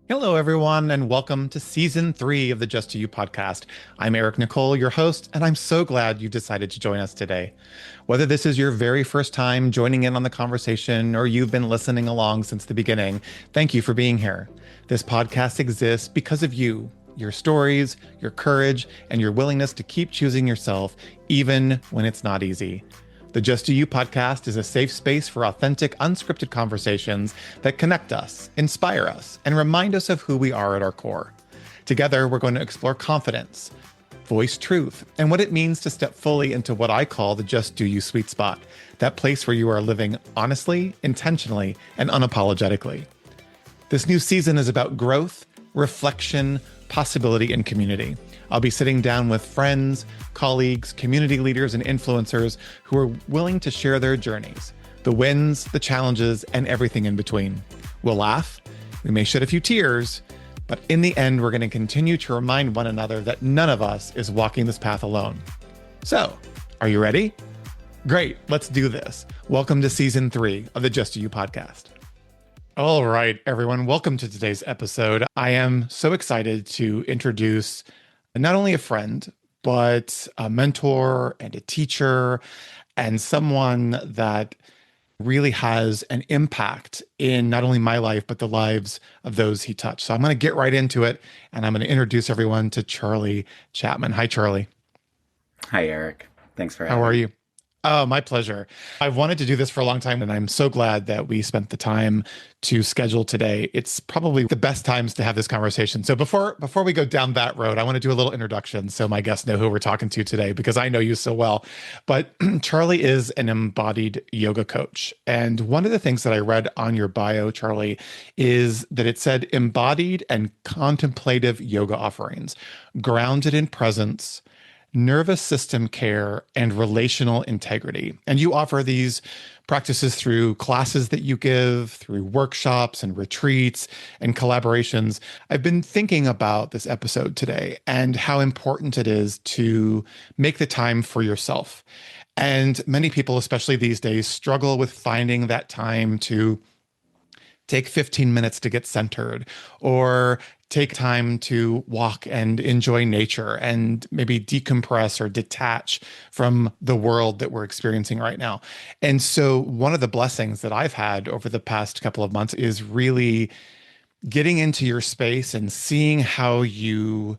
Hello, everyone, and welcome to season 3 of the Just to You podcast. I'm Eric Nicole, your host, and I'm so glad you decided to join us today. Whether this is your very first time joining in on the conversation or you've been listening along since the beginning, thank you for being here. This podcast exists because of you, your stories, your courage, and your willingness to keep choosing yourself, even when it's not easy. The Just Do You podcast is a safe space for authentic, unscripted conversations that connect us, inspire us, and remind us of who we are at our core. Together, we're going to explore confidence, voice truth, and what it means to step fully into what I call the Just Do You sweet spot, that place where you are living honestly, intentionally, and unapologetically. This new season is about growth, reflection, possibility, and community. I'll be sitting down with friends, colleagues, community leaders, and influencers who are willing to share their journeys, the wins, the challenges, and everything in between. We'll laugh, we may shed a few tears, but in the end, we're going to continue to remind one another that none of us is walking this path alone. So, are you ready? Great, let's do this. Welcome to season 3 of the Just Do You podcast. All right, everyone, welcome to today's episode. I am so excited to introduce not only a friend, but a mentor and a teacher and someone that really has an impact in not only my life, but the lives of those he touched. So I'm going to get right into it, and I'm going to introduce everyone to Charlie Chapman. Hi, Charlie. Hi, Eric. Thanks for How having are me. you? Oh, my pleasure. I've wanted to do this for a long time, and I'm so glad that we spent the time to schedule today. It's probably the best times to have this conversation. So before we go down that road, I want to do a little introduction so my guests know who we're talking to today because I know you so well. But Charlie is an embodied yoga coach. And one of the things that I read on your bio, Charlie, is that it said embodied and contemplative yoga offerings, grounded in presence, nervous system care, and relational integrity. And you offer these practices through classes that you give, through workshops and retreats and collaborations. I've been thinking about this episode today and how important it is to make the time for yourself. And many people, especially these days, struggle with finding that time to take 15 minutes to get centered or take time to walk and enjoy nature and maybe decompress or detach from the world that we're experiencing right now. And so one of the blessings that I've had over the past couple of months is really getting into your space and seeing how you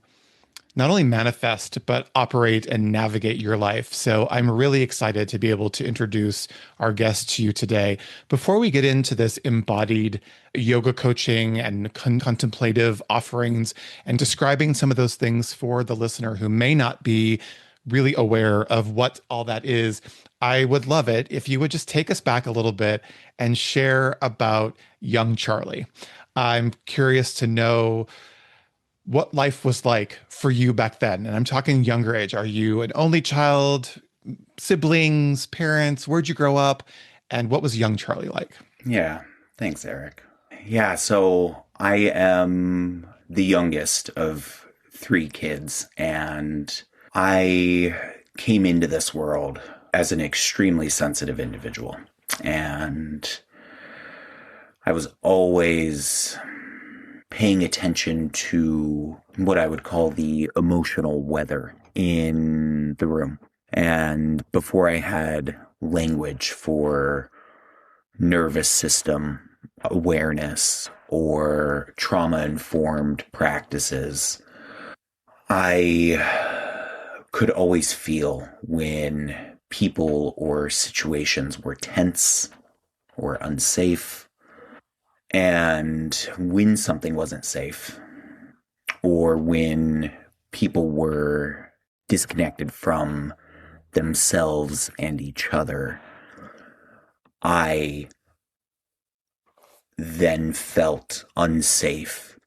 not only manifest, but operate and navigate your life. So I'm really excited to be able to introduce our guest to you today. Before we get into this embodied yoga coaching and contemplative offerings and describing some of those things for the listener who may not be really aware of what all that is, I would love it if you would just take us back a little bit and share about young Charlie. I'm curious to know what life was like for you back then. And I'm talking younger age. Are you an only child, siblings, parents? Where'd you grow up? And what was young Charlie like? Yeah, thanks, Eric. Yeah, so I am the youngest of three kids, and I came into this world as an extremely sensitive individual. And I was always paying attention to what I would call the emotional weather in the room. And before I had language for nervous system awareness or trauma-informed practices, I could always feel when people or situations were tense or unsafe. And when something wasn't safe, or when people were disconnected from themselves and each other, I then felt unsafe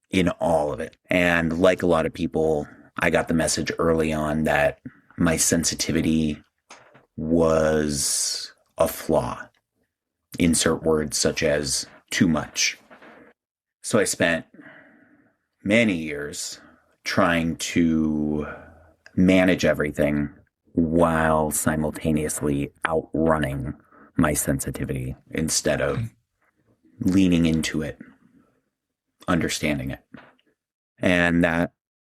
in all of it. And like a lot of people, I got the message early on that my sensitivity was a flaw. Insert words such as too much. So I spent many years trying to manage everything while simultaneously outrunning my sensitivity instead of leaning into it understanding it. And that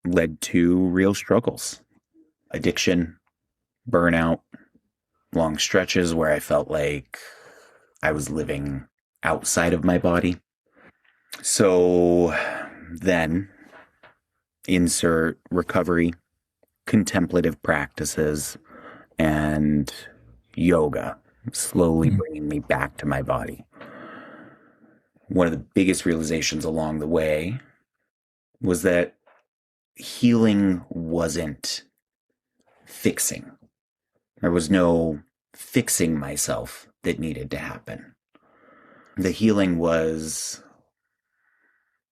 led to real struggles, addiction, burnout, long stretches where I felt like I was living outside of my body. So then insert recovery, contemplative practices, and yoga, slowly bringing me back to my body. One of the biggest realizations along the way was that healing wasn't fixing. There was no fixing myself that needed to happen. The healing was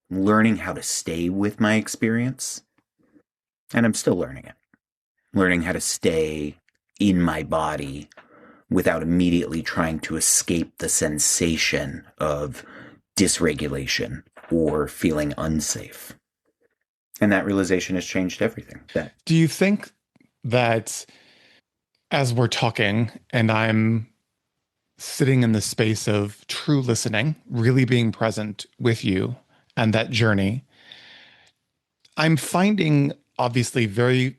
learning how to stay with my experience. And I'm still learning it. Learning how to stay in my body without immediately trying to escape the sensation of dysregulation or feeling unsafe. And that realization has changed everything. Do you think that as we're talking and I'm sitting in the space of true listening, really being present with you and that journey, I'm finding obviously very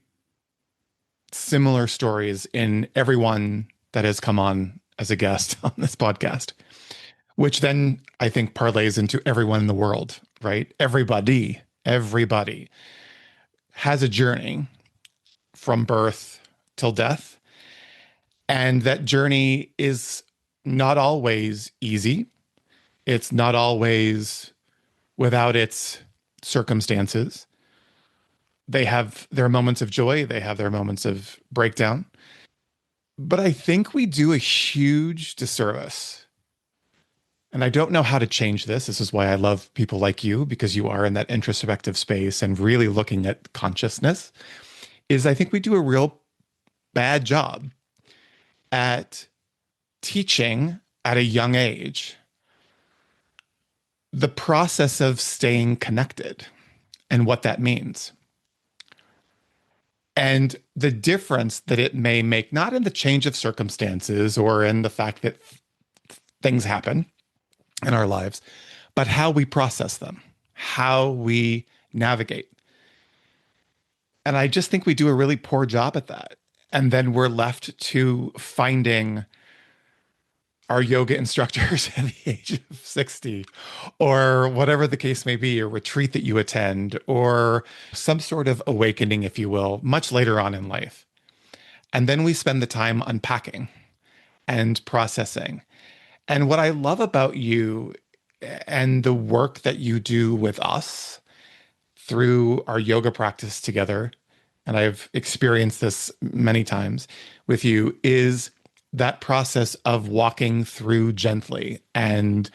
similar stories in everyone that has come on as a guest on this podcast, which then I think parlays into everyone in the world, right? Everybody has a journey from birth till death. And that journey is not always easy. It's not always without its circumstances. They have their moments of joy, they have their moments of breakdown. But I think we do a huge disservice. And I don't know how to change this. This is why I love people like you, because you are in that introspective space and really looking at consciousness, is I think we do a real bad job at teaching at a young age the process of staying connected and what that means. And the difference that it may make, not in the change of circumstances or in the fact that things happen in our lives, but how we process them, how we navigate. And I just think we do a really poor job at that. And then we're left to finding our yoga instructors at the age of 60, or whatever the case may be, a retreat that you attend, or some sort of awakening, if you will, much later on in life. And then we spend the time unpacking and processing. And what I love about you and the work that you do with us through our yoga practice together, and I've experienced this many times with you, is that process of walking through gently and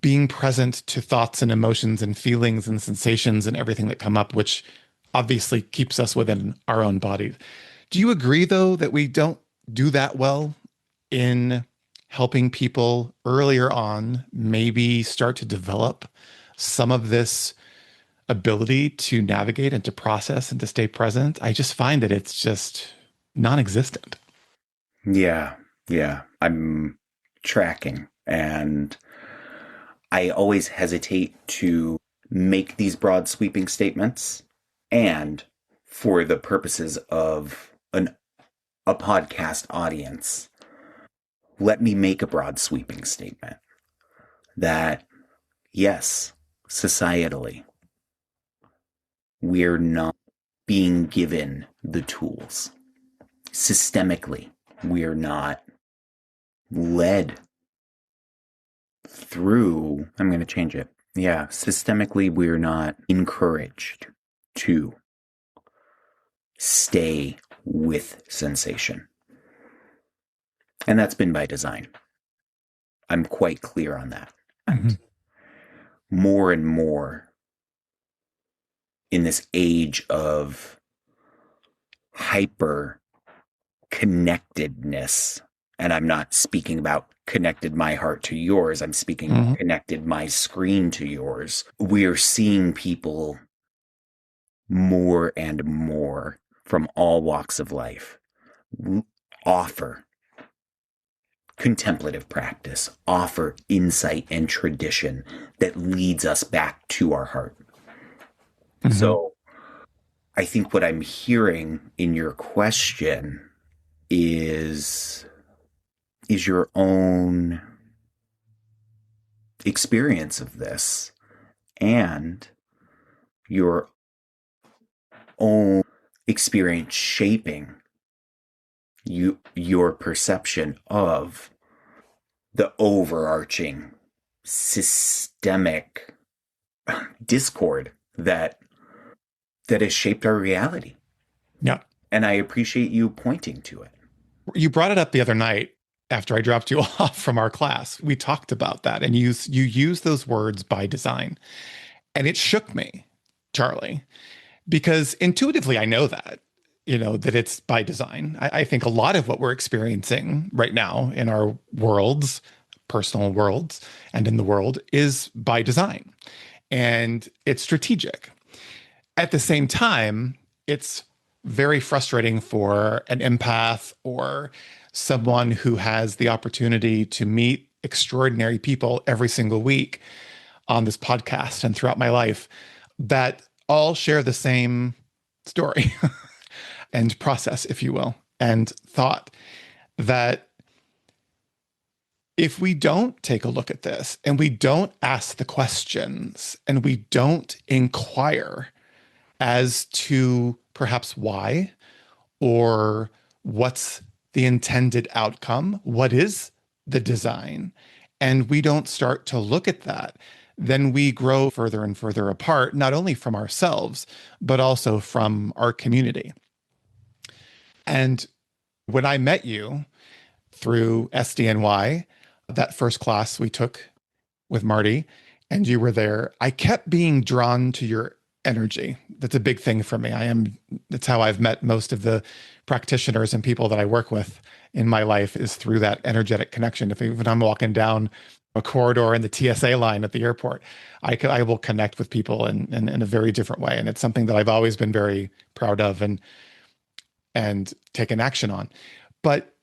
being present to thoughts and emotions and feelings and sensations and everything that come up, which obviously keeps us within our own bodies. Do you agree, though, that we don't do that well in helping people earlier on maybe start to develop some of this ability to navigate and to process and to stay present? I just find that it's just non-existent. Yeah. I'm tracking, and I always hesitate to make these broad sweeping statements. And for the purposes of a podcast audience, let me make a broad sweeping statement that yes, societally, we're not being given the tools. Systemically, we're not led through, I'm going to change it. Yeah, systemically, we're not encouraged to stay with sensation. And that's been by design. I'm quite clear on that. Mm-hmm. More and more in this age of hyper connectedness, and I'm not speaking about connected my heart to yours, I'm speaking connected my screen to yours. We're seeing people more and more from all walks of life offer contemplative practice offer insight and tradition that leads us back to our heart. Mm-hmm. So I think what I'm hearing in your question is your own experience of this and your own experience shaping your perception of the overarching systemic discord that has shaped our reality. Yeah. And I appreciate you pointing to it. You brought it up the other night after I dropped you off from our class. We talked about that, and you used those words by design. And it shook me, Charlie, because intuitively I know that, that it's by design. I think a lot of what we're experiencing right now in our worlds, personal worlds, and in the world is by design. And it's strategic. At the same time, it's very frustrating for an empath or someone who has the opportunity to meet extraordinary people every single week on this podcast and throughout my life that all share the same story and process, if you will, and thought that if we don't take a look at this and we don't ask the questions and we don't inquire as to perhaps why or what's the intended outcome, what is the design, and we don't start to look at that, then we grow further and further apart, not only from ourselves, but also from our community. And when I met you through SDNY, that first class we took with Marty, and you were there, I kept being drawn to your energy. That's a big thing for me. That's how I've met most of the practitioners and people that I work with in my life, is through that energetic connection. If even I'm walking down a corridor in the TSA line at the airport, I will connect with people in a very different way. And it's something that I've always been very proud of and taken action on. But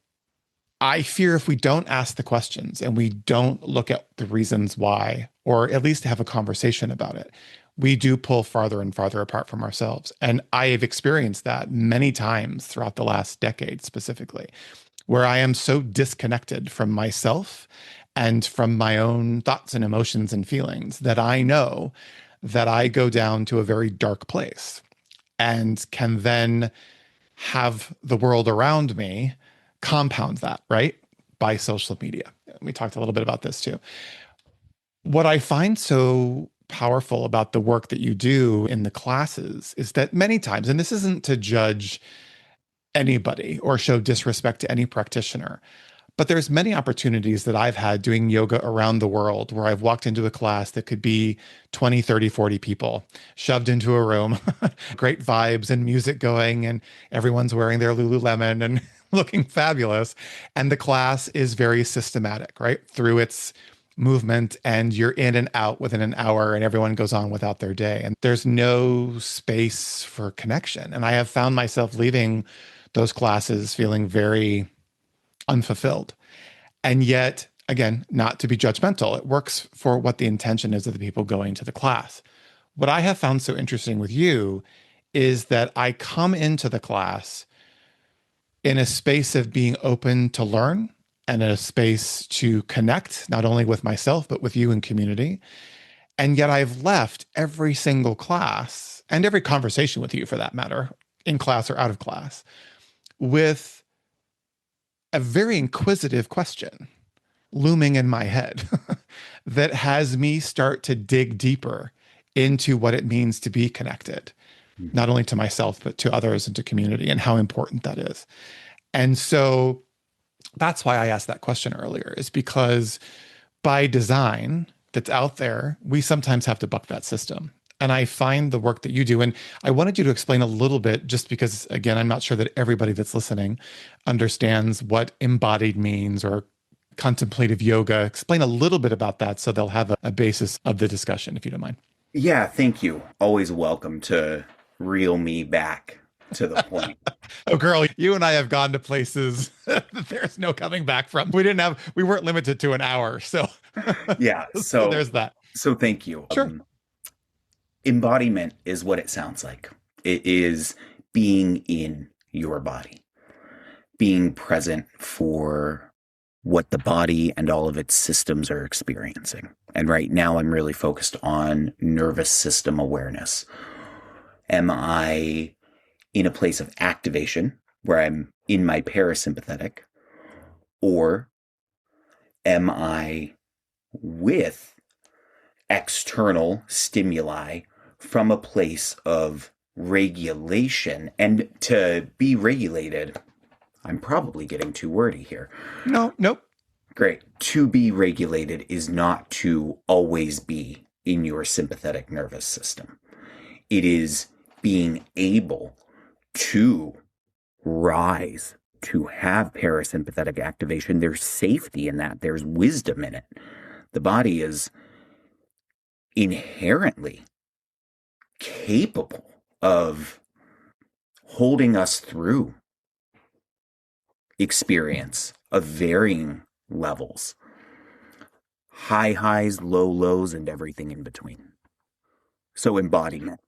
I fear if we don't ask the questions and we don't look at the reasons why, or at least have a conversation about it, we do pull farther and farther apart from ourselves. And I have experienced that many times throughout the last decade specifically, where I am so disconnected from myself and from my own thoughts and emotions and feelings that I know that I go down to a very dark place and can then have the world around me compound that, right? By social media. We talked a little bit about this too. What I find so powerful about the work that you do in the classes is that many times, and this isn't to judge anybody or show disrespect to any practitioner, but there's many opportunities that I've had doing yoga around the world where I've walked into a class that could be 20, 30, 40 people shoved into a room, great vibes and music going, and everyone's wearing their Lululemon and looking fabulous. And the class is very systematic, right? Through its movement, and you're in and out within an hour and everyone goes on without their day. And there's no space for connection. And I have found myself leaving those classes feeling very unfulfilled. And yet, again, not to be judgmental, it works for what the intention is of the people going to the class. What I have found so interesting with you is that I come into the class in a space of being open to learn and in a space to connect, not only with myself, but with you and community. And yet I've left every single class and every conversation with you for that matter, in class or out of class, with a very inquisitive question looming in my head that has me start to dig deeper into what it means to be connected, not only to myself, but to others and to community, and how important that is. And so that's why I asked that question earlier, is because by design that's out there, we sometimes have to buck that system. And I find the work that you do, and I wanted you to explain a little bit, just because, again, I'm not sure that everybody that's listening understands what embodied means or contemplative yoga. Explain a little bit about that so they'll have a basis of the discussion, if you don't mind. Yeah, thank you. Always welcome to reel me back to the point. Oh, girl, you and I have gone to places that there's no coming back from. We weren't limited to an hour. So, Yeah. so there's that. So thank you. Sure. Embodiment is what it sounds like. It is being in your body, being present for what the body and all of its systems are experiencing. And right now, I'm really focused on nervous system awareness. Am I in a place of activation where I'm in my parasympathetic, or am I with external stimuli from a place of regulation? And to be regulated, I'm probably getting too wordy here. No, nope. Great. To be regulated is not to always be in your sympathetic nervous system. It is being able to rise, to have parasympathetic activation. There's safety in that. There's wisdom in it. The body is inherently capable of holding us through experience of varying levels, high highs, low lows, and everything in between. So embodiment.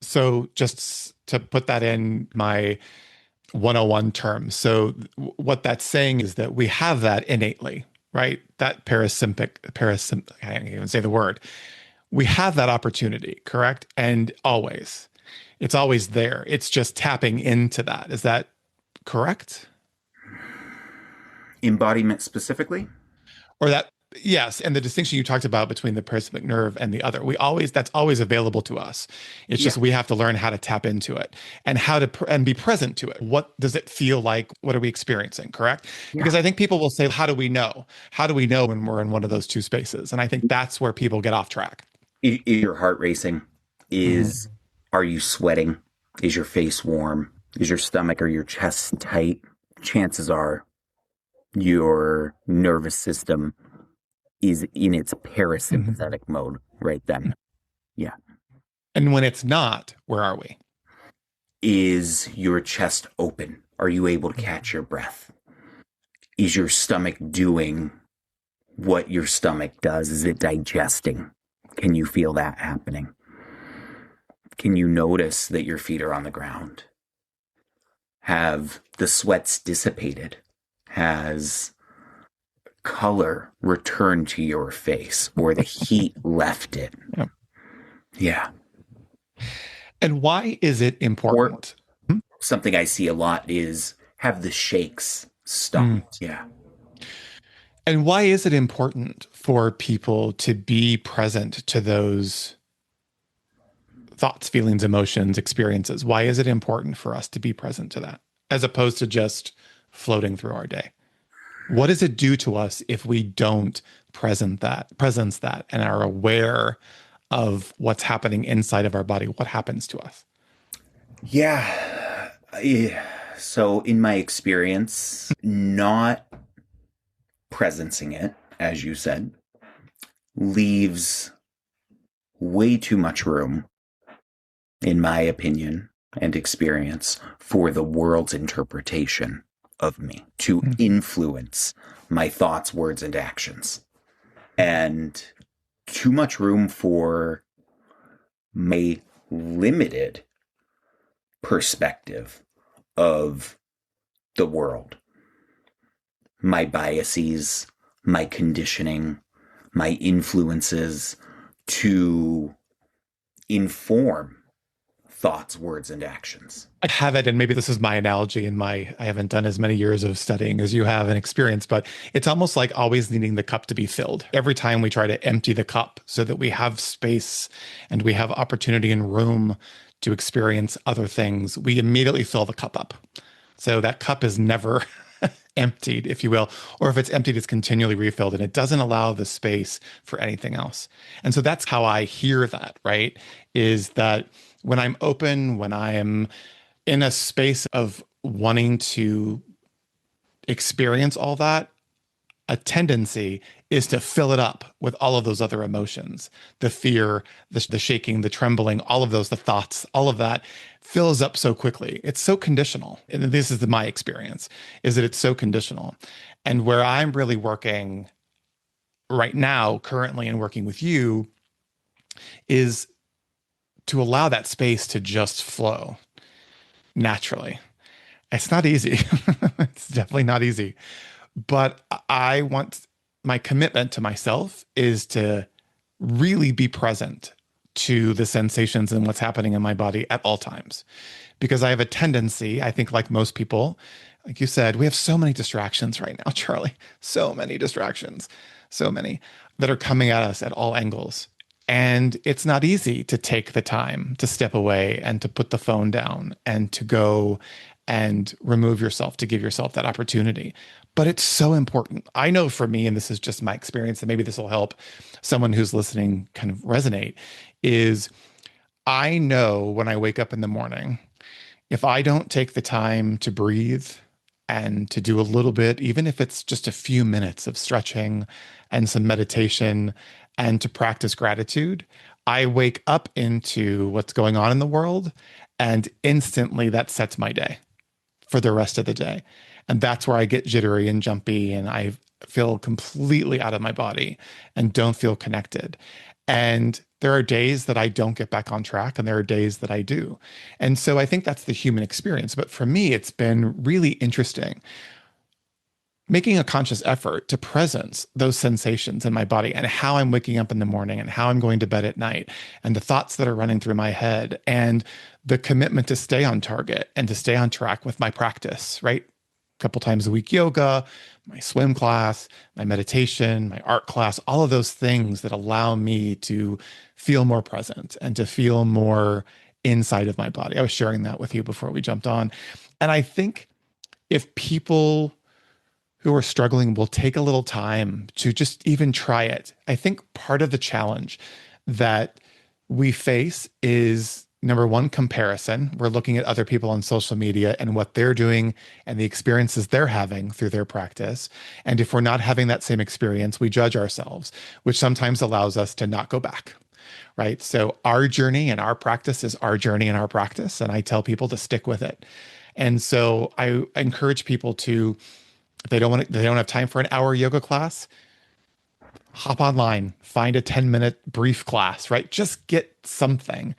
So just to put that in my 101 terms. So what that's saying is that we have that innately, right? That I can't even say the word. We have that opportunity, correct? And always, it's always there. It's just tapping into that. Is that correct? Embodiment specifically? Or that, yes. And the distinction you talked about between the parasympathetic nerve and the other, that's always available to us. It's Yeah. just we have to learn how to tap into it and how to and be present to it. What does it feel like? What are we experiencing? Correct? Yeah. Because I think people will say, how do we know? How do we know when we're in one of those two spaces? And I think that's where people get off track. Is your heart racing? Is Are you sweating? Is your face warm? Is your stomach or your chest tight? Chances are your nervous system is in its parasympathetic mode right then. Yeah. And when it's not, where are we? Is your chest open? Are you able to catch your breath? Is your stomach doing what your stomach does? Is it digesting? Can you feel that happening? Can you notice that your feet are on the ground? Have the sweats dissipated? Has color returned to your face, or the heat left it? Yeah. Yeah. And why is it important? Something I see a lot is have the shakes stopped. Yeah. And why is it important for people to be present to those thoughts, feelings, emotions, experiences? Why is it important for us to be present to that as opposed to just floating through our day? What does it do to us if we don't presence that and are aware of what's happening inside of our body? What happens to us? Yeah. So in my experience, not presencing it, as you said, leaves way too much room, in my opinion and experience, for the world's interpretation of me to influence my thoughts, words, and actions. And too much room for my limited perspective of the world, my biases, my conditioning, my influences to inform thoughts, words, and actions. I have it, and maybe this is my analogy and I haven't done as many years of studying as you have and experience, but it's almost like always needing the cup to be filled. Every time we try to empty the cup so that we have space and we have opportunity and room to experience other things, we immediately fill the cup up. So that cup is never emptied, if you will, or if it's emptied, it's continually refilled and it doesn't allow the space for anything else. And so that's how I hear that, right? Is that when I'm open, when I am in a space of wanting to experience all that, a tendency is to fill it up with all of those other emotions, the fear, the shaking, the trembling, all of those, the thoughts, all of that fills up so quickly. It's so conditional. And this is my experience, is that it's so conditional. And where I'm really working right now, currently, and working with you, is to allow that space to just flow naturally. It's not easy. It's definitely not easy. But I want my commitment to myself is to really be present to the sensations and what's happening in my body at all times. Because I have a tendency, I think, like most people, like you said, we have so many distractions right now, Charlie. So many distractions, so many that are coming at us at all angles. And it's not easy to take the time to step away and to put the phone down and to go and remove yourself, to give yourself that opportunity. But it's so important. I know for me, and this is just my experience, and maybe this will help someone who's listening kind of resonate, is I know when I wake up in the morning, if I don't take the time to breathe and to do a little bit, even if it's just a few minutes of stretching and some meditation and to practice gratitude, I wake up into what's going on in the world and instantly that sets my day for the rest of the day. And that's where I get jittery and jumpy and I feel completely out of my body and don't feel connected. And there are days that I don't get back on track and there are days that I do. And so I think that's the human experience. But for me, it's been really interesting making a conscious effort to presence those sensations in my body and how I'm waking up in the morning and how I'm going to bed at night and the thoughts that are running through my head and the commitment to stay on target and to stay on track with my practice, right? A couple times a week yoga, my swim class, my meditation, my art class, all of those things that allow me to feel more present and to feel more inside of my body. I was sharing that with you before we jumped on. And I think if people who are struggling will take a little time to just even try it. I think part of the challenge that we face is number one, comparison. We're looking at other people on social media and what they're doing and the experiences they're having through their practice. And if we're not having that same experience, we judge ourselves, which sometimes allows us to not go back. Right. So our journey and our practice is our journey and our practice. And I tell people to stick with it. And so I encourage people to, if they don't have time for an hour yoga class, hop online, find a 10-minute brief class, right? Just get something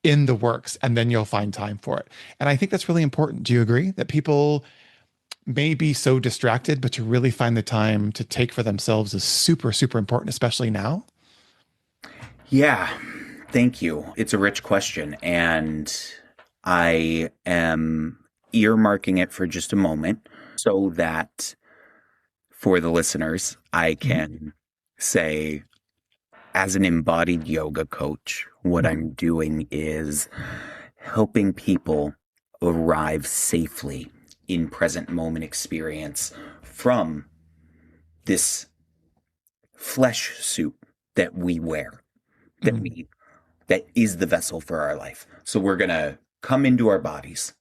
in the works and then you'll find time for it. And I think that's really important. Do you agree that people may be so distracted, but to really find the time to take for themselves is super, super important, especially now? Yeah, thank you. It's a rich question, and I am earmarking it for just a moment so that for the listeners, I can say, as an embodied yoga coach, what I'm doing is helping people arrive safely in present moment experience from this flesh suit that we wear, that is the vessel for our life. So we're going to come into our bodies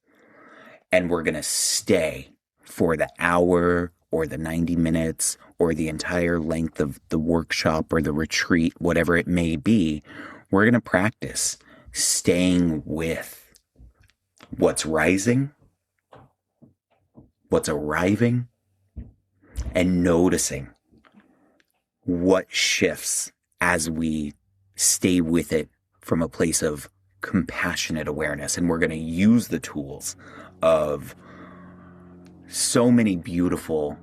and we're going to stay for the hour or the 90 minutes or the entire length of the workshop or the retreat, whatever it may be. We're going to practice staying with what's rising, what's arriving, and noticing what shifts as we stay with it from a place of compassionate awareness. And we're going to use the tools of so many beautiful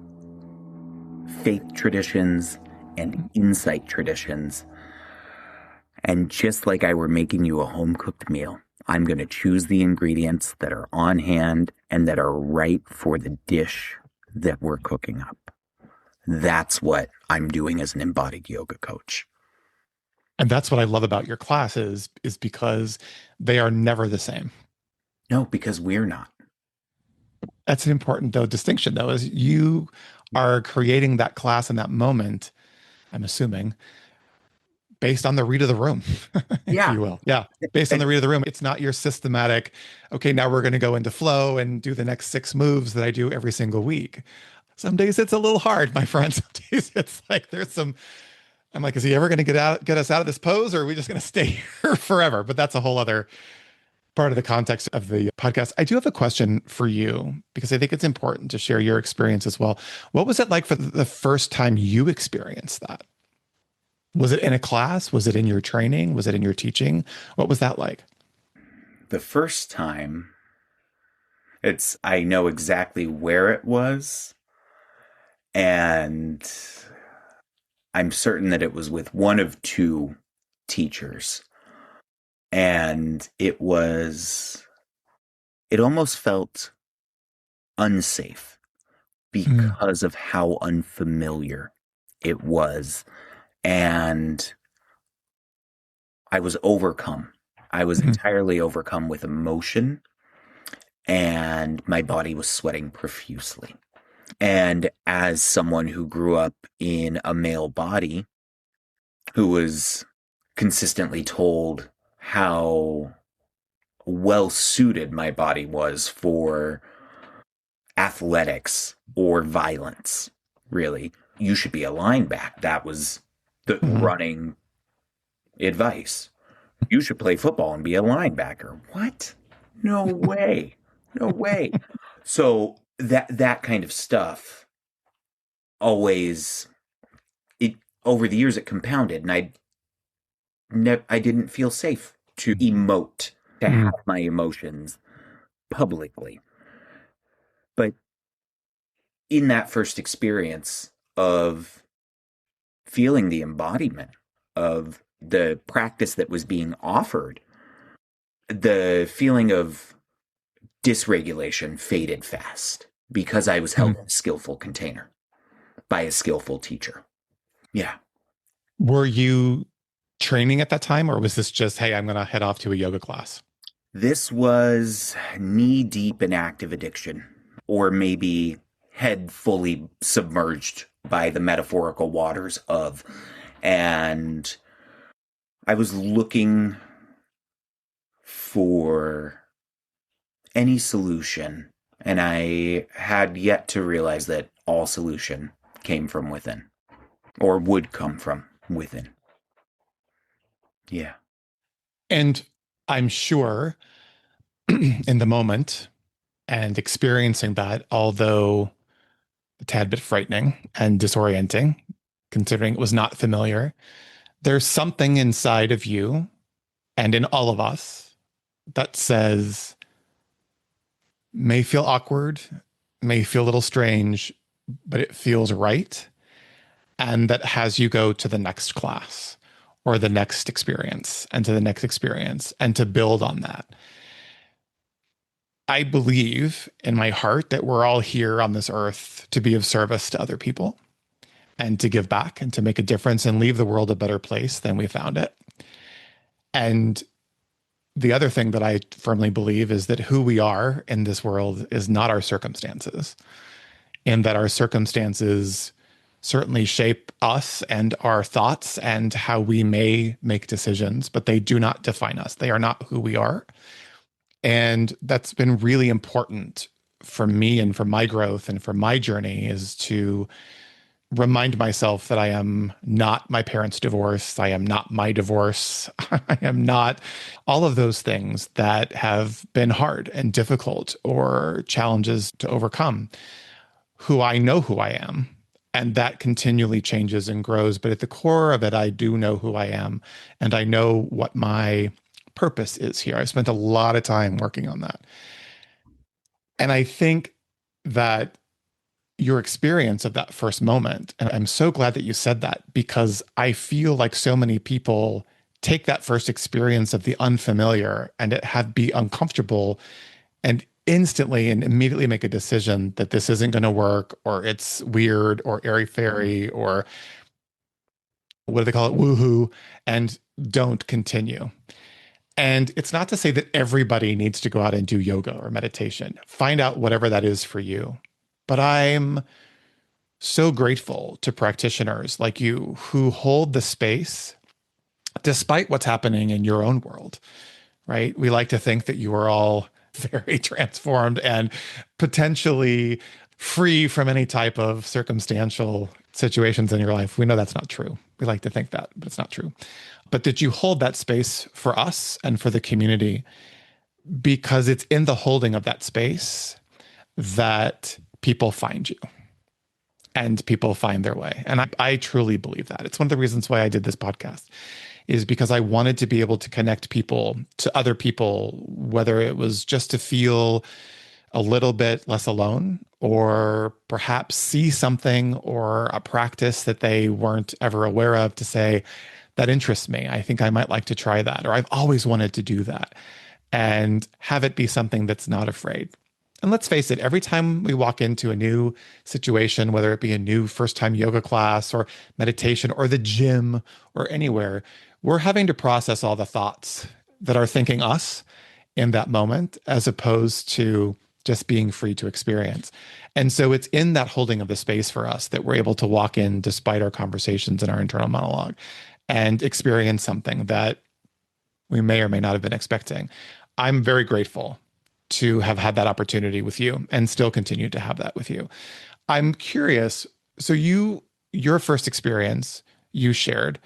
faith traditions and insight traditions. And just like I were making you a home-cooked meal, I'm going to choose the ingredients that are on hand and that are right for the dish that we're cooking up. That's what I'm doing as an embodied yoga coach. And that's what I love about your classes is because they are never the same. No, because we're not. That's an important though distinction though, is you are creating that class in that moment, I'm assuming, based on the read of the room, if Yeah. you will. Yeah. Based on the read of the room. It's not your systematic, okay, now we're going to go into flow and do the next 6 moves that I do every single week. Some days it's a little hard, my friend. Some days it's like there's some. I'm like, is he ever going to get us out of this pose, or are we just going to stay here forever? But that's a whole other part of the context of the podcast. I do have a question for you because I think it's important to share your experience as well. What was it like for the first time you experienced that? Was it in a class? Was it in your training? Was it in your teaching? What was that like? The first time, I know exactly where it was, and I'm certain that it was with one of two teachers. And it almost felt unsafe Mm, because of how unfamiliar it was. And I was overcome. I was mhm, entirely overcome with emotion, and my body was sweating profusely. And as someone who grew up in a male body, who was consistently told how well suited my body was for athletics or violence, really. You should be a linebacker. That was the mhm, running advice. You should play football and be a linebacker. What? No way. No way. So that kind of stuff always it over the years it compounded, and I didn't feel safe to emote, to mm, have my emotions publicly. But in that first experience of feeling the embodiment of the practice that was being offered, the feeling of dysregulation faded fast because I was held in mm. a skillful container by a skillful teacher. Yeah. Were you training at that time, or was this just, hey, I'm going to head off to a yoga class? This was knee deep in active addiction, or maybe head fully submerged by the metaphorical waters of. And I was looking for any solution, and I had yet to realize that all solution came from within, or would come from within. Yeah. And I'm sure in the moment and experiencing that, although a tad bit frightening and disorienting, considering it was not familiar, there's something inside of you and in all of us that says, may feel awkward, may feel a little strange, but it feels right. And that has you go to the next class or the next experience and to the next experience and to build on that. I believe in my heart that we're all here on this earth to be of service to other people and to give back and to make a difference and leave the world a better place than we found it. And the other thing that I firmly believe is that who we are in this world is not our circumstances, and that our circumstances certainly shape us and our thoughts and how we may make decisions, but they do not define us. They are not who we are. And that's been really important for me and for my growth and for my journey is to remind myself that I am not my parents' divorce. I am not my divorce. I am not all of those things that have been hard and difficult or challenges to overcome. Who I am. And that continually changes and grows. But at the core of it, I do know who I am. And I know what my purpose is here. I spent a lot of time working on that. And I think that your experience of that first moment. And I'm so glad that you said that because I feel like so many people take that first experience of the unfamiliar and it have be uncomfortable and instantly and immediately make a decision that this isn't going to work or it's weird or airy fairy or what do they call it? Woohoo, and don't continue. And it's not to say that everybody needs to go out and do yoga or meditation. Find out whatever that is for you. But I'm so grateful to practitioners like you who hold the space despite what's happening in your own world, right? We like to think that you are all very transformed and potentially free from any type of circumstantial situations in your life. We know that's not true. We like to think that, but it's not true. But did you hold that space for us and for the community? Because it's in the holding of that space that people find you and people find their way. And I truly believe that. It's one of the reasons why I did this podcast, is because I wanted to be able to connect people to other people, whether it was just to feel a little bit less alone, or perhaps see something or a practice that they weren't ever aware of, to say, that interests me. I think I might like to try that, or I've always wanted to do that, and have it be something that's not afraid. And let's face it, every time we walk into a new situation, whether it be a new first time yoga class or meditation or the gym or anywhere, we're having to process all the thoughts that are thinking us in that moment, as opposed to just being free to experience. And so it's in that holding of the space for us that we're able to walk in despite our conversations and our internal monologue and experience something that we may or may not have been expecting. I'm very grateful to have had that opportunity with you and still continue to have that with you. I'm curious. So your first experience you shared,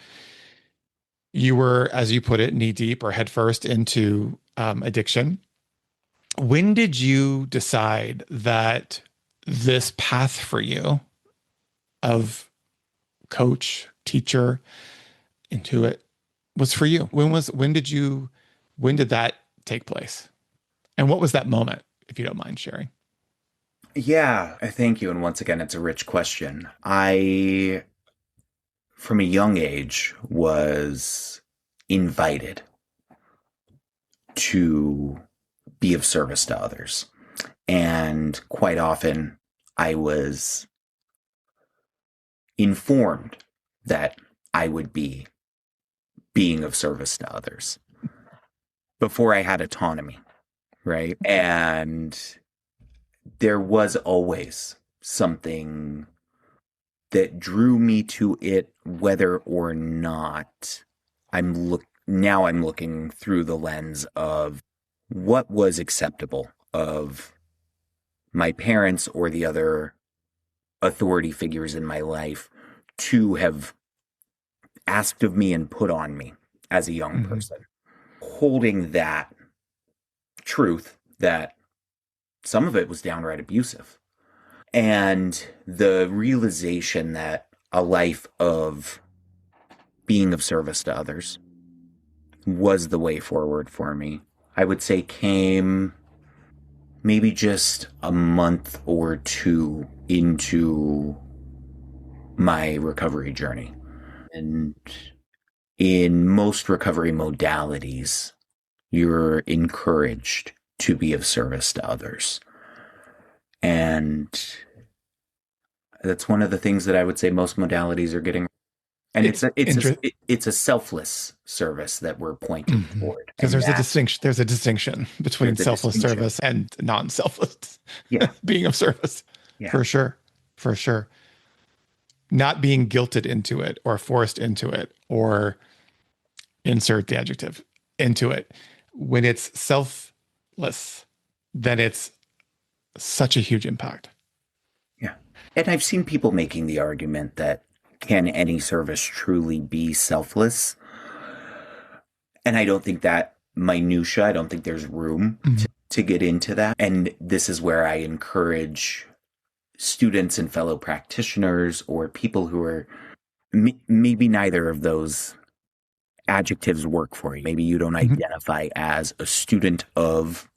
you were, as you put it, knee deep or head first into addiction. When did you decide that this path for you of coach, teacher, intuit was for you? When did that take place? And what was that moment, if you don't mind sharing? Yeah, thank you. And once again, it's a rich question. I, from a young age, was invited to be of service to others. And quite often, I was informed that I would be being of service to others before I had autonomy, right? And there was always something that drew me to it, whether or not I'm looking through the lens of what was acceptable of my parents or the other authority figures in my life to have asked of me and put on me as a young person. Holding that truth that some of it was downright abusive. And the realization that a life of being of service to others was the way forward for me, I would say came maybe just a month or two into my recovery journey. And in most recovery modalities, you're encouraged to be of service to others. And that's one of the things that I would say most modalities are getting. And it's a selfless service that we're pointing toward. Because there's a distinction between selfless service and non-selfless being of service. Yeah. For sure. Not being guilted into it or forced into it or insert the adjective into it. When it's selfless, then it's such a huge impact. Yeah. And I've seen people making the argument that can any service truly be selfless? And I don't think that minutia, I don't think there's room to get into that. And this is where I encourage students and fellow practitioners or people who are maybe neither of those adjectives work for you. Maybe you don't identify as a student of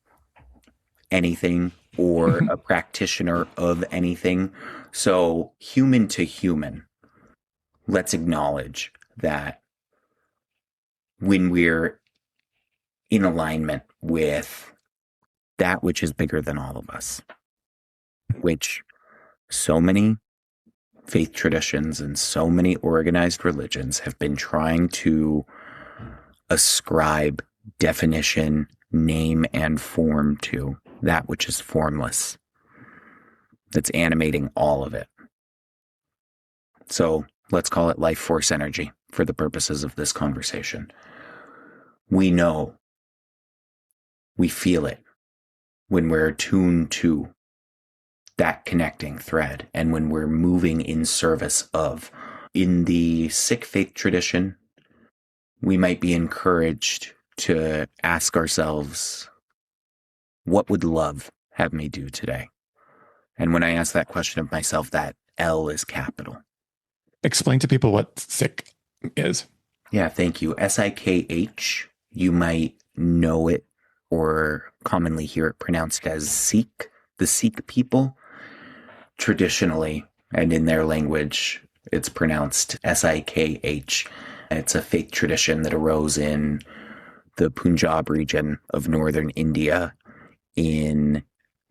anything or a practitioner of anything. So human to human, let's acknowledge that when we're in alignment with that which is bigger than all of us, which so many faith traditions and so many organized religions have been trying to ascribe definition, name, and form to, that which is formless, that's animating all of it. So let's call it life force energy for the purposes of this conversation. We know, we feel it when we're attuned to that connecting thread. And when we're moving in service of, in the Sikh faith tradition, we might be encouraged to ask ourselves, what would love have me do today? And when I ask that question of myself, that L is capital. Explain to people what sick is. Yeah, thank you. SIKH, you might know it or commonly hear it pronounced as Sikh, the Sikh people. Traditionally, and in their language, it's pronounced SIKH. It's a faith tradition that arose in the Punjab region of northern India in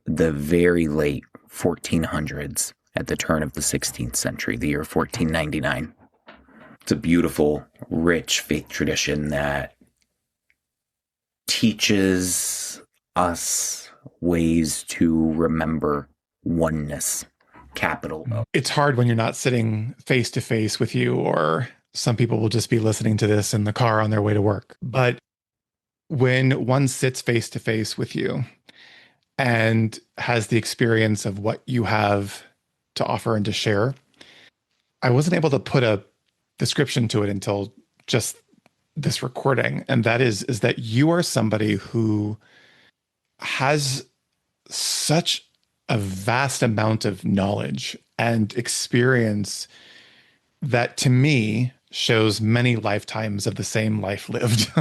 the very late 1400s, at the turn of the 16th century, the year 1499. It's a beautiful, rich faith tradition that teaches us ways to remember oneness, capital O. It's hard when you're not sitting face to face with you, or some people will just be listening to this in the car on their way to work. But when one sits face to face with you and has the experience of what you have to offer and to share, I wasn't able to put a description to it until just this recording. And that is that you are somebody who has such a vast amount of knowledge and experience that, to me, shows many lifetimes of the same life lived,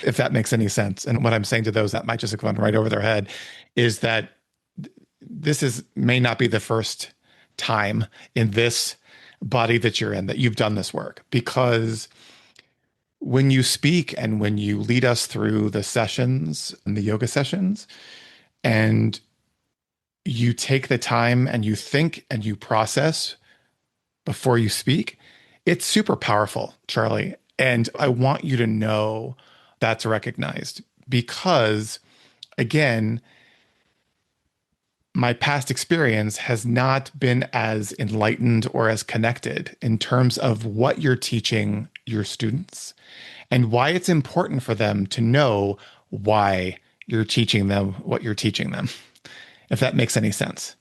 if that makes any sense. And what I'm saying to those that might just have gone right over their head is that may not be the first time in this body that you're in that you've done this work, because when you speak and when you lead us through the sessions and the yoga sessions, and you take the time and you think and you process before you speak, it's super powerful, Charlie. And I want you to know that's recognized because, again, my past experience has not been as enlightened or as connected in terms of what you're teaching your students and why it's important for them to know why you're teaching them what you're teaching them, if that makes any sense.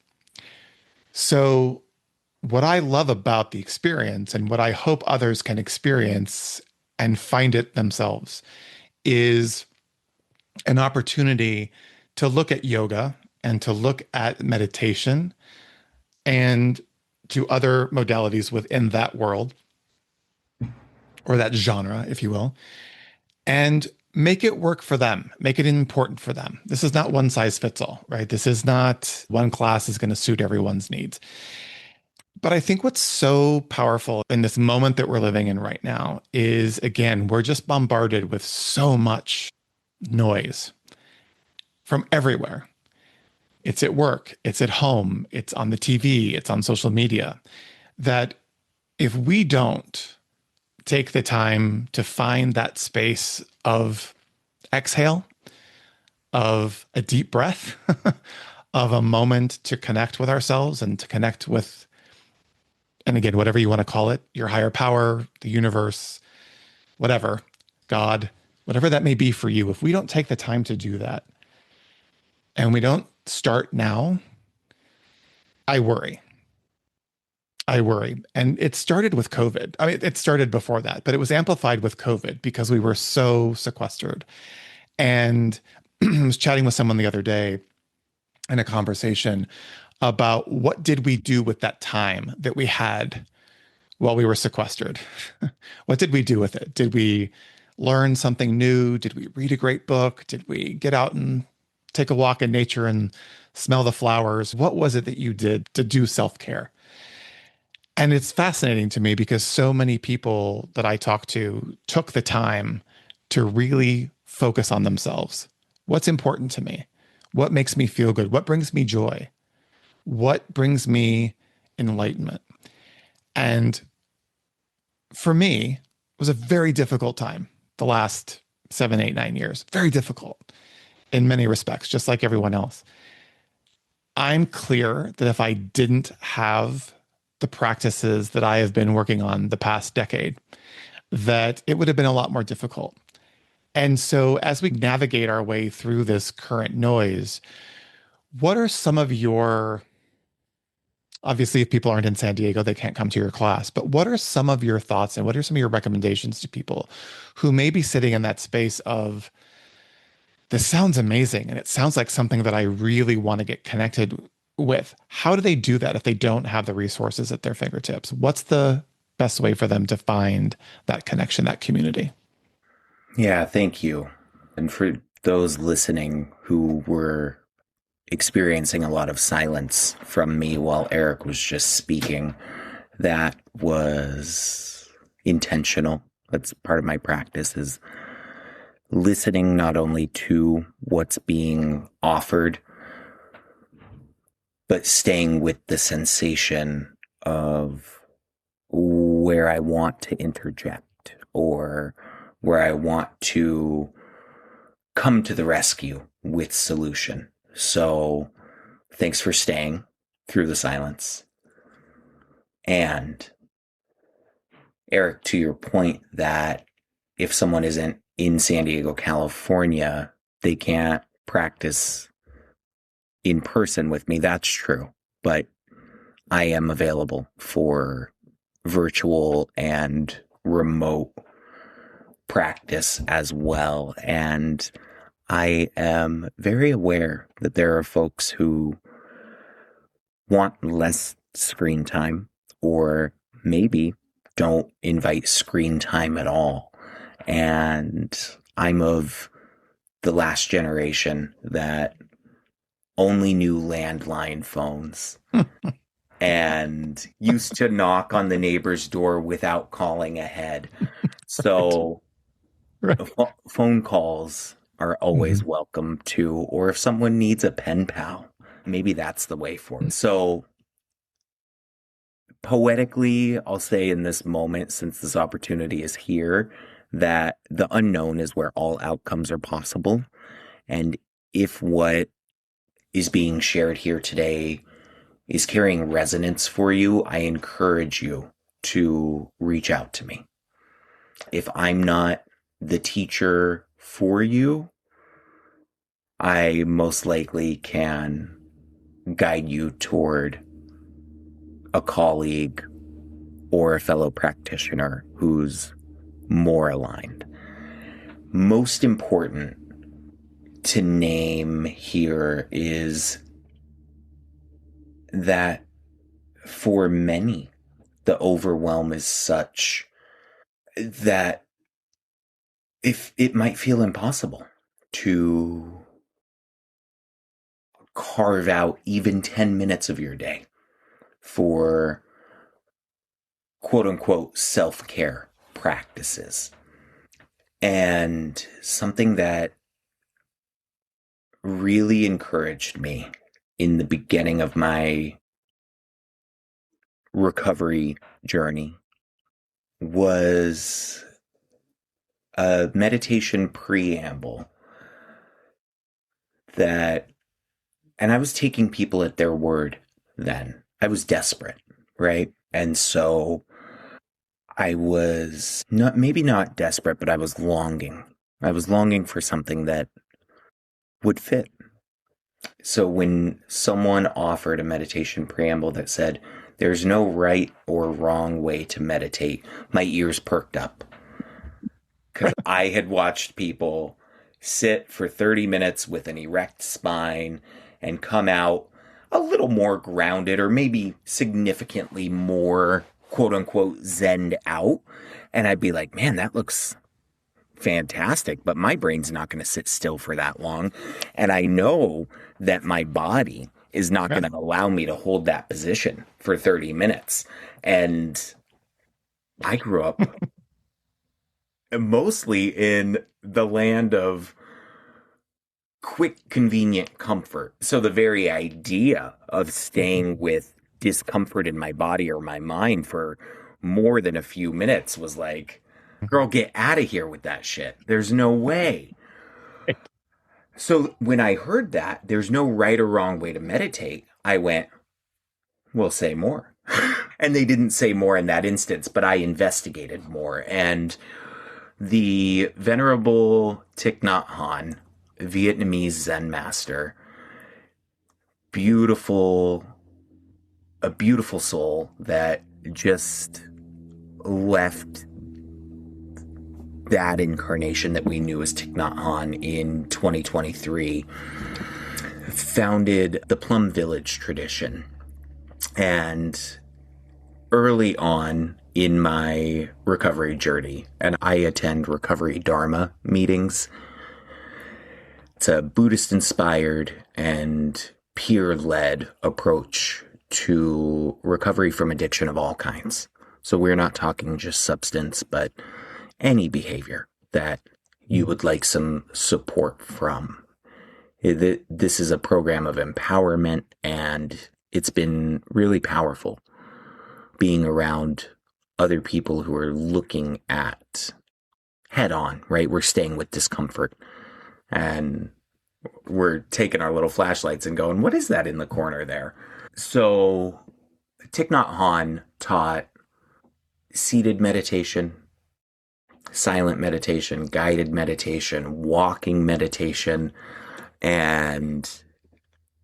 So what I love about the experience and what I hope others can experience and find it themselves is an opportunity to look at yoga and to look at meditation and to other modalities within that world or that genre, if you will, and make it work for them, make it important for them. This is not one size fits all, right? This is not one class is going to suit everyone's needs. But I think what's so powerful in this moment that we're living in right now is, again, we're just bombarded with so much noise from everywhere. It's at work, it's at home, it's on the TV, it's on social media, that if we don't take the time to find that space of exhale, of a deep breath, of a moment to connect with ourselves and to connect with, and again, whatever you want to call it, your higher power, the universe, whatever, God, whatever that may be for you, if we don't take the time to do that and we don't start now, I worry. I worry. And it started with COVID. I mean, it started before that, but it was amplified with COVID because we were so sequestered. And I was chatting with someone the other day in a conversation about what did we do with that time that we had while we were sequestered? What did we do with it? Did we learn something new? Did we read a great book? Did we get out and take a walk in nature and smell the flowers? What was it that you did to do self-care? And it's fascinating to me because so many people that I talk to took the time to really focus on themselves. What's important to me? What makes me feel good? What brings me joy? What brings me enlightenment? And for me, it was a very difficult time, the last 7, 8, 9 years. Very difficult in many respects, just like everyone else. I'm clear that if I didn't have the practices that I have been working on the past decade, that it would have been a lot more difficult. And so as we navigate our way through this current noise, what are some of your Obviously, if people aren't in San Diego, they can't come to your class. But what are some of your thoughts and what are some of your recommendations to people who may be sitting in that space of, this sounds amazing and it sounds like something that I really want to get connected with? How do they do that if they don't have the resources at their fingertips? What's the best way for them to find that connection, that community? Yeah, thank you. And for those listening who were experiencing a lot of silence from me while Eric was just speaking, that was intentional. That's part of my practice, is listening not only to what's being offered, but staying with the sensation of where I want to interject or where I want to come to the rescue with solution. So thanks for staying through the silence. And Eric, to your point that if someone isn't in San Diego, California, they can't practice in person with me. That's true. But I am available for virtual and remote practice as well. And I am very aware that there are folks who want less screen time or maybe don't invite screen time at all. And I'm of the last generation that only knew landline phones and used to knock on the neighbor's door without calling ahead. So Right. phone calls are always welcome too. Or if someone needs a pen pal, maybe that's the way forward. So poetically, I'll say in this moment, since this opportunity is here, that the unknown is where all outcomes are possible. And if what is being shared here today is carrying resonance for you, I encourage you to reach out to me. If I'm not the teacher for you, I most likely can guide you toward a colleague or a fellow practitioner who's more aligned. Most important to name here is that for many, the overwhelm is such that if it might feel impossible to carve out even 10 minutes of your day for quote unquote self-care practices. And something that really encouraged me in the beginning of my recovery journey was a meditation preamble that, and I was taking people at their word then. I was desperate, right? And so I was not, maybe not desperate, but I was longing. I was longing for something that would fit. So when someone offered a meditation preamble that said, there's no right or wrong way to meditate, my ears perked up. Because I had watched people sit for 30 minutes with an erect spine and come out a little more grounded or maybe significantly more quote unquote zened out. And I'd be like, man, that looks fantastic, but my brain's not going to sit still for that long. And I know that my body is not going to allow me to hold that position for 30 minutes. And I grew up mostly in the land of quick, convenient comfort. So the very idea of staying with discomfort in my body or my mind for more than a few minutes was like, girl, get out of here with that shit. There's no way. So when I heard that there's no right or wrong way to meditate, I went, well, say more. And they didn't say more in that instance, but I investigated more. And the Venerable Thich Nhat Hanh, Vietnamese Zen master, beautiful a beautiful soul that just left that incarnation that we knew as Thich Nhat Hanh in 2023, founded the Plum Village tradition. And early on in my recovery journey, and I attend recovery Dharma meetings. It's a Buddhist inspired and peer led approach to recovery from addiction of all kinds. So we're not talking just substance, but any behavior that you would like some support from. This is a program of empowerment, and it's been really powerful being around other people who are looking at head on, right? We're staying with discomfort, and we're taking our little flashlights and going, what is that in the corner there? So Thich Nhat Hanh taught seated meditation, silent meditation, guided meditation, walking meditation, and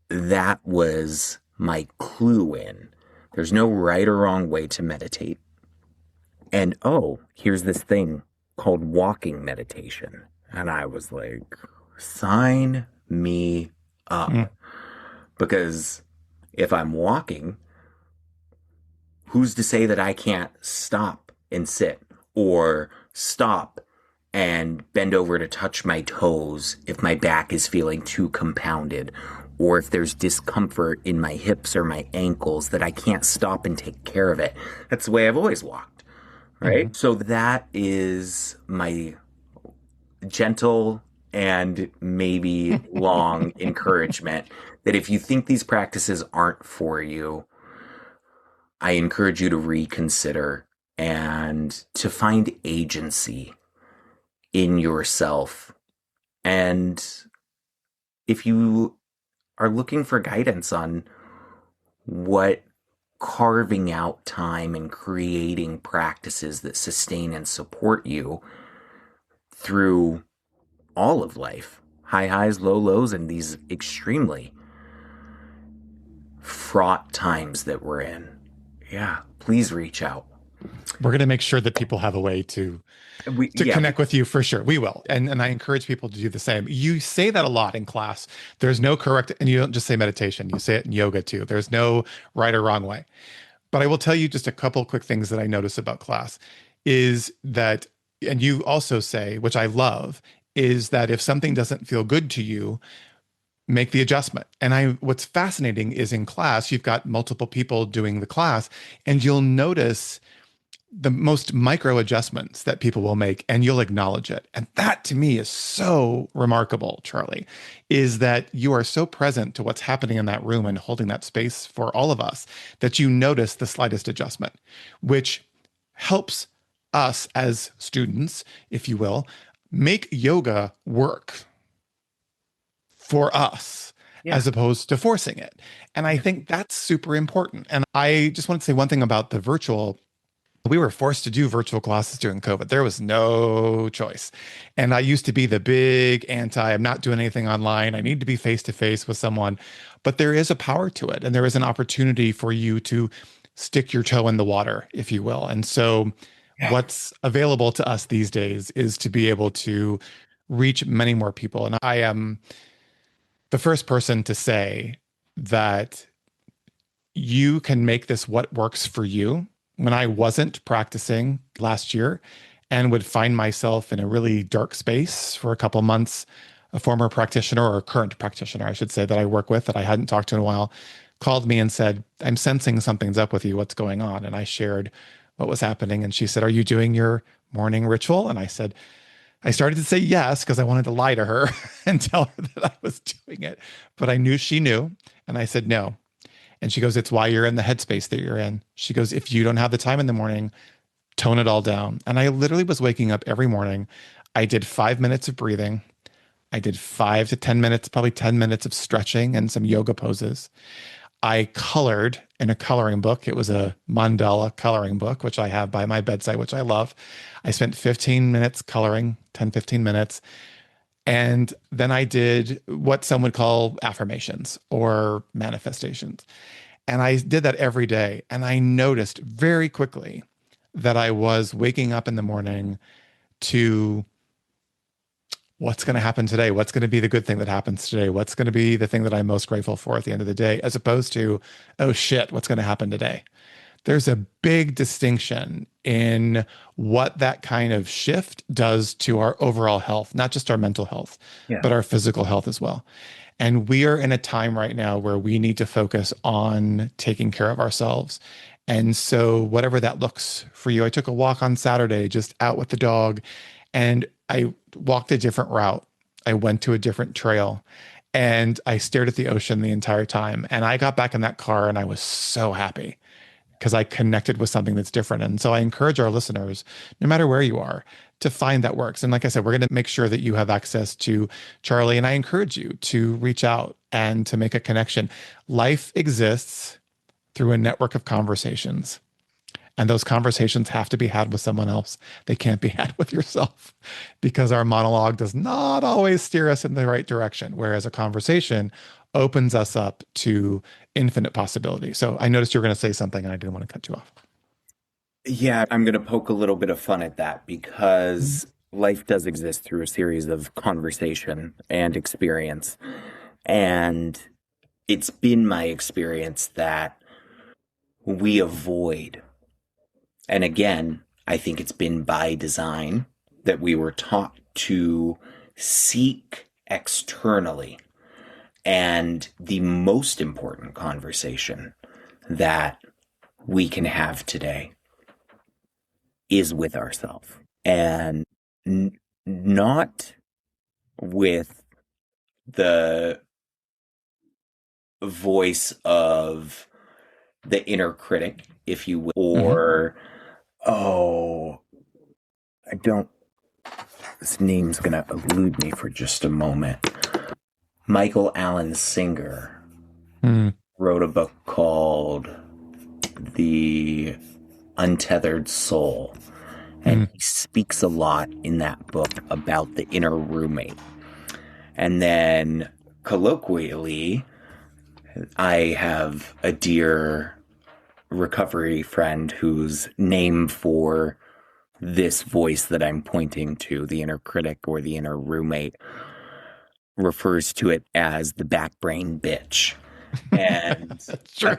that was my clue in. There's no right or wrong way to meditate. And oh, here's this thing called walking meditation. And I was like, sign me up. Mm. Because if I'm walking, who's to say that I can't stop and sit, or stop and bend over to touch my toes if my back is feeling too compounded, or if there's discomfort in my hips or my ankles that I can't stop and take care of it. That's the way I've always walked, right? Mm-hmm. So that is my gentle and maybe long encouragement that if you think these practices aren't for you, I encourage you to reconsider and to find agency in yourself. And if you are looking for guidance on what carving out time and creating practices that sustain and support you through all of life, high highs, low lows, and these extremely fraught times that we're in, yeah, please reach out. We're going to make sure that people have a way to connect with you for sure. We will. And I encourage people to do the same. You say that a lot in class. There's no correct, and you don't just say meditation, you say it in yoga too. There's no right or wrong way. But I will tell you just a couple quick things that I notice about class is that, and you also say, which I love, is that if something doesn't feel good to you, make the adjustment. And what's fascinating is in class, you've got multiple people doing the class, and you'll notice the most micro adjustments that people will make, and you'll acknowledge it. And that to me is so remarkable, Charlie, is that you are so present to what's happening in that room and holding that space for all of us that you notice the slightest adjustment, which helps us as students, if you will, make yoga work for us. Yeah. As opposed to forcing it. And I think that's super important. And I just want to say one thing about the virtual. We were forced to do virtual classes during COVID. There was no choice. And I used to be the big anti, I'm not doing anything online. I need to be face to face with someone. But there is a power to it. And there is an opportunity for you to stick your toe in the water, if you will. And so what's available to us these days is to be able to reach many more people. And I am the first person to say that you can make this what works for you. When I wasn't practicing last year and would find myself in a really dark space for a couple months, a former practitioner, or a current practitioner, I should say, that I work with that I hadn't talked to in a while, called me and said, I'm sensing something's up with you. What's going on? And I shared what was happening. And she said, are you doing your morning ritual? And I said, I started to say yes, because I wanted to lie to her and tell her that I was doing it. But I knew she knew. And I said, no. And she goes, it's why you're in the headspace that you're in. She goes, if you don't have the time in the morning, tone it all down. And I literally was waking up every morning. I did 5 minutes of breathing. I did 5 to 10 minutes, probably 10 minutes of stretching and some yoga poses. I colored in a coloring book. It was a mandala coloring book, which I have by my bedside, which I love. I spent 15 minutes coloring, 10, 15 minutes. And then I did what some would call affirmations or manifestations. And I did that every day. And I noticed very quickly that I was waking up in the morning to what's going to happen today? What's going to be the good thing that happens today? What's going to be the thing that I'm most grateful for at the end of the day, as opposed to, oh shit, what's going to happen today? There's a big distinction in what that kind of shift does to our overall health, not just our mental health, Yeah. but our physical health as well. And we are in a time right now where we need to focus on taking care of ourselves. And so, whatever that looks for you, I took a walk on Saturday, just out with the dog, and I walked a different route. I went to a different trail and I stared at the ocean the entire time. And I got back in that car and I was so happy because I connected with something that's different. And so I encourage our listeners, no matter where you are, to find that works. And like I said, we're going to make sure that you have access to Charlie. And I encourage you to reach out and to make a connection. Life exists through a network of conversations. And those conversations have to be had with someone else. They can't be had with yourself because our monologue does not always steer us in the right direction, whereas a conversation opens us up to infinite possibility. So I noticed you were going to say something and I didn't want to cut you off. Yeah, I'm going to poke a little bit of fun at that because life does exist through a series of conversation and experience. And it's been my experience that we avoid, and again, I think it's been by design that we were taught to seek externally. And the most important conversation that we can have today is with ourselves, and not with the voice of the inner critic, if you will, or, oh, I don't, this name's going to elude me for just a moment. Michael Allen Singer wrote a book called The Untethered Soul. And he speaks a lot in that book about the inner roommate. And then colloquially, I have a dear recovery friend whose name for this voice that I'm pointing to, the inner critic or the inner roommate, refers to it as the back brain bitch. And true.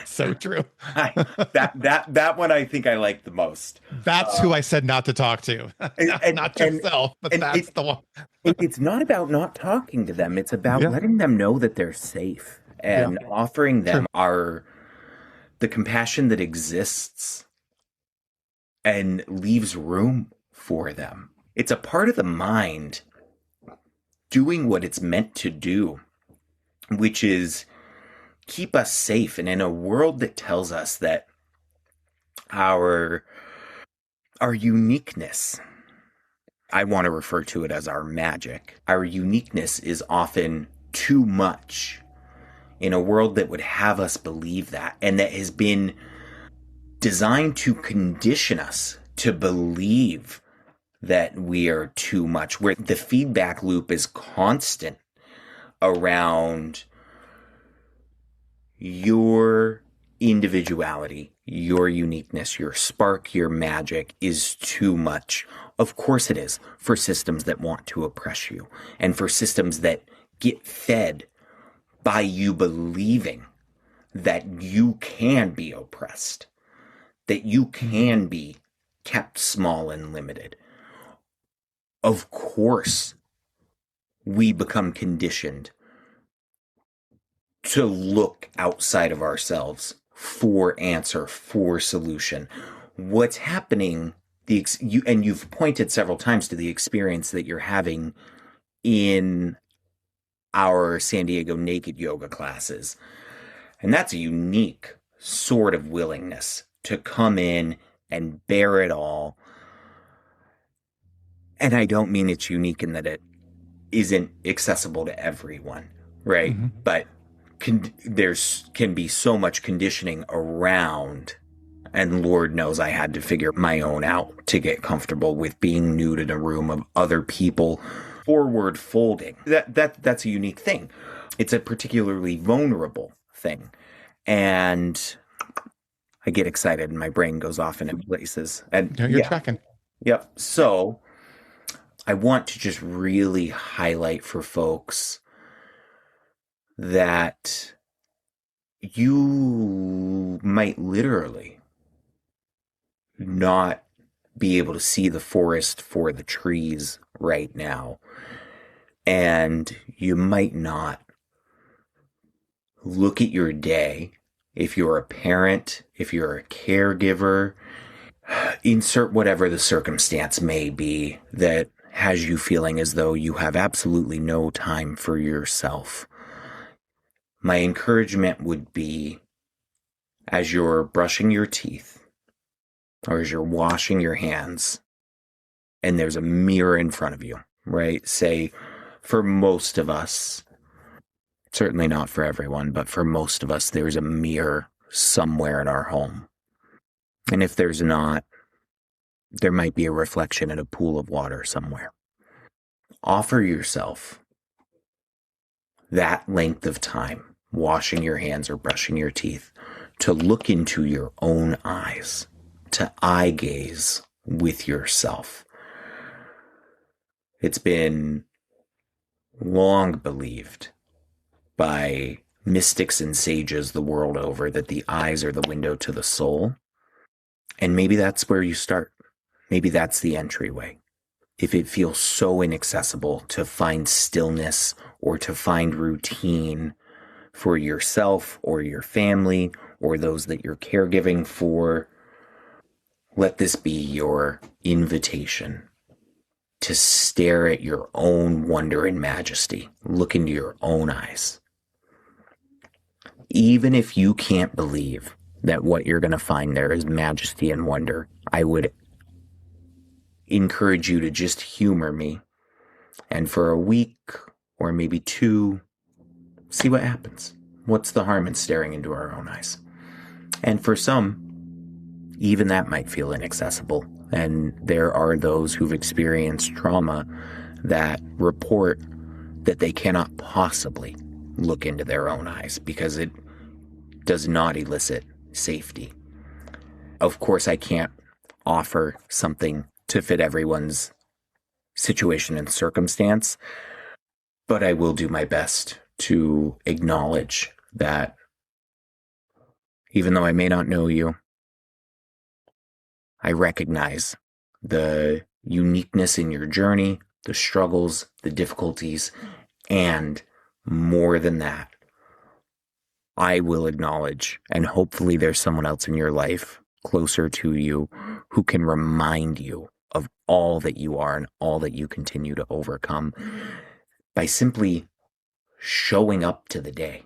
So true. that one I think I like the most. That's who I said not to talk to. Not yourself, but that's the one. It's not about not talking to them. It's about letting them know that they're safe and offering them the compassion that exists and leaves room for them. It's a part of the mind doing what it's meant to do, which is keep us safe. And in a world that tells us that our uniqueness, I want to refer to it as our magic, our uniqueness is often too much, in a world that would have us believe that, and that has been designed to condition us to believe that we are too much, where the feedback loop is constant around your individuality, your uniqueness, your spark, your magic is too much. Of course it is, for systems that want to oppress you and for systems that get fed by you believing that you can be oppressed, that you can be kept small and limited. Of course, we become conditioned to look outside of ourselves for answer, for solution. What's happening, and you've pointed several times to the experience that you're having in our San Diego naked yoga classes. And that's a unique sort of willingness to come in and bear it all. And I don't mean it's unique in that it isn't accessible to everyone, right? But there's can be so much conditioning around, and Lord knows I had to figure my own out to get comfortable with being nude in a room of other people, forward folding. That's a unique thing. It's a particularly vulnerable thing. And I get excited and my brain goes off into places. And No, you're yeah, tracking. yep. So I want to just really highlight for folks that you might literally not be able to see the forest for the trees right now. And you might not look at your day. If you're a parent, if you're a caregiver, insert whatever the circumstance may be that has you feeling as though you have absolutely no time for yourself. My encouragement would be, as you're brushing your teeth or as you're washing your hands and there's a mirror in front of you, right? Say, for most of us, certainly not for everyone, but for most of us, there's a mirror somewhere in our home. And if there's not, there might be a reflection in a pool of water somewhere. Offer yourself that length of time, washing your hands or brushing your teeth, to look into your own eyes, to eye gaze with yourself. It's been long believed by mystics and sages the world over that the eyes are the window to the soul. And maybe that's where you start. Maybe that's the entryway. If it feels so inaccessible to find stillness or to find routine for yourself or your family or those that you're caregiving for, let this be your invitation to stare at your own wonder and majesty. Look into your own eyes. Even if you can't believe that what you're going to find there is majesty and wonder, I would encourage you to just humor me. And for a week or maybe two, see what happens. What's the harm in staring into our own eyes? And for some, even that might feel inaccessible. And there are those who've experienced trauma that report that they cannot possibly look into their own eyes because it does not elicit safety. Of course, I can't offer something to fit everyone's situation and circumstance, but I will do my best to acknowledge that even though I may not know you, I recognize the uniqueness in your journey, the struggles, the difficulties, and more than that, I will acknowledge, and hopefully there's someone else in your life closer to you who can remind you of all that you are and all that you continue to overcome by simply showing up to the day.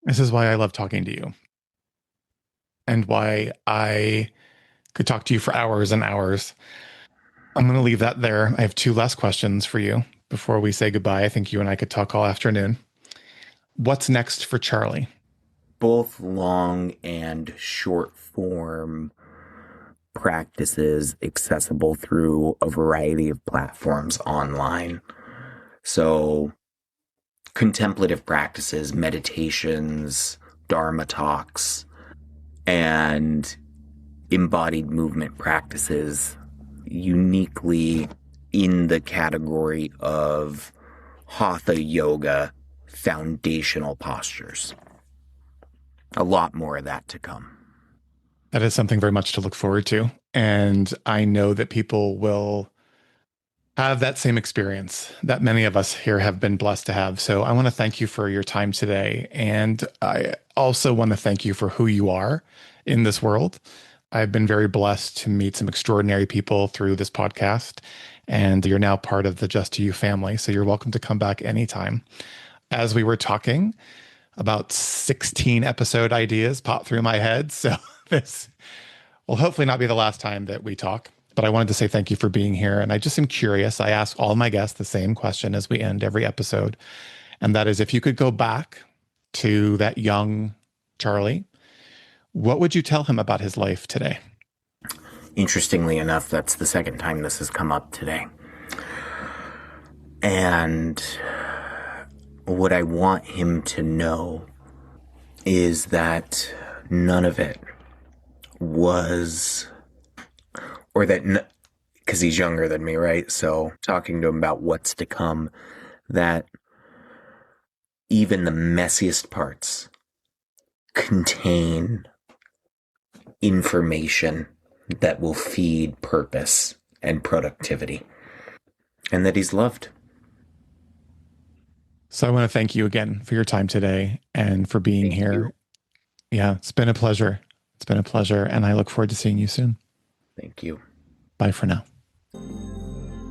This is why I love talking to you and why I could talk to you for hours and hours. I'm going to leave that there. I have two last questions for you before we say goodbye. I think you and I could talk all afternoon. What's next for Charlie? Both long and short form practices accessible through a variety of platforms online. So contemplative practices, meditations, Dharma talks, and embodied movement practices uniquely in the category of hatha yoga foundational postures. A lot more of that to come. That is something very much to look forward to. And I know that people will have that same experience that many of us here have been blessed to have. So I want to thank you for your time today. And I also want to thank you for who you are in this world. I've been very blessed to meet some extraordinary people through this podcast. And you're now part of the Just to You family. So you're welcome to come back anytime. As we were talking, about 16 episode ideas popped through my head. So this will hopefully not be the last time that we talk. But I wanted to say thank you for being here. And I just am curious. I ask all my guests the same question as we end every episode. And that is, if you could go back to that young Charlie, what would you tell him about his life today? Interestingly enough, that's the second time this has come up today. And what I want him to know is that none of it was, or that, because he's younger than me, right? So talking to him about what's to come, that even the messiest parts contain information that will feed purpose and productivity, and that he's loved. So I want to thank you again for your time today and for being here. Yeah, it's been a pleasure. It's been a pleasure. And I look forward to seeing you soon. Thank you. Bye for now.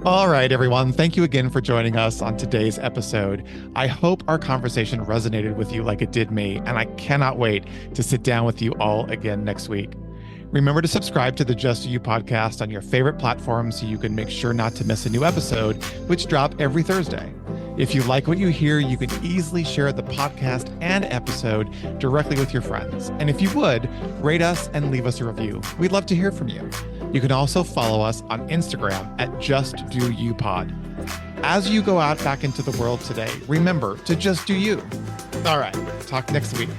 All right, everyone. Thank you again for joining us on today's episode. I hope our conversation resonated with you like it did me, and I cannot wait to sit down with you all again next week. Remember to subscribe to the Just Do You podcast on your favorite platform so you can make sure not to miss a new episode, which drop every Thursday. If you like what you hear, you can easily share the podcast and episode directly with your friends. And if you would, rate us and leave us a review. We'd love to hear from you. You can also follow us on Instagram at JustDoYouPod. As you go out back into the world today, remember to just do you. All right, talk next week.